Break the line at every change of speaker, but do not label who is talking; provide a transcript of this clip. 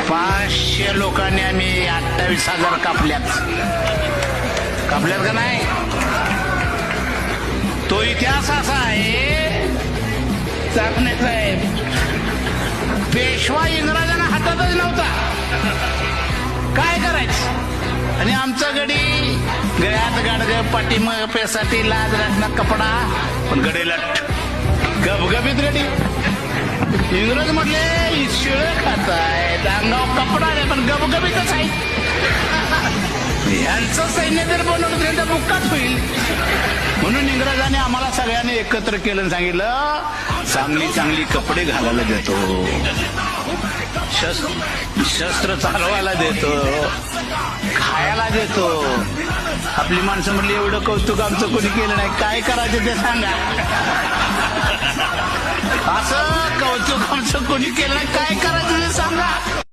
500 लोकांनी आम्ही 28,000 कापल्यात का नाही. तो इतिहास असा आहे चाकणे साहेब, पेशवा इंग्रजांना हातातच नव्हता, काय करायचं. आणि आमचा गडी गळ्यात गाडग पाठीमाग पेसाठी लाज राखणार कपडा, पण गडेला गबगबीत गडी. इंग्रज म्हटले शिळ खाताय, अंगावर कपडा नाही पण गबगबीतच आहे. यांचं सैन्य जर बनवलं तर बुक्काच होईल. म्हणून इंग्रजांनी आम्हाला सगळ्यांनी एकत्र केलं आणि सांगितलं चांगली चांगली कपडे घालायला देतो, शस्त्र चालवायला देतो, खायला देतो. आपली माणसं म्हटली एवढं कौतुक आमचं कोणी केलं नाही, काय करायचं ते सांगा. असं कौतुक आमचं कोणी केलं नाही, काय करायचं ते सांगा.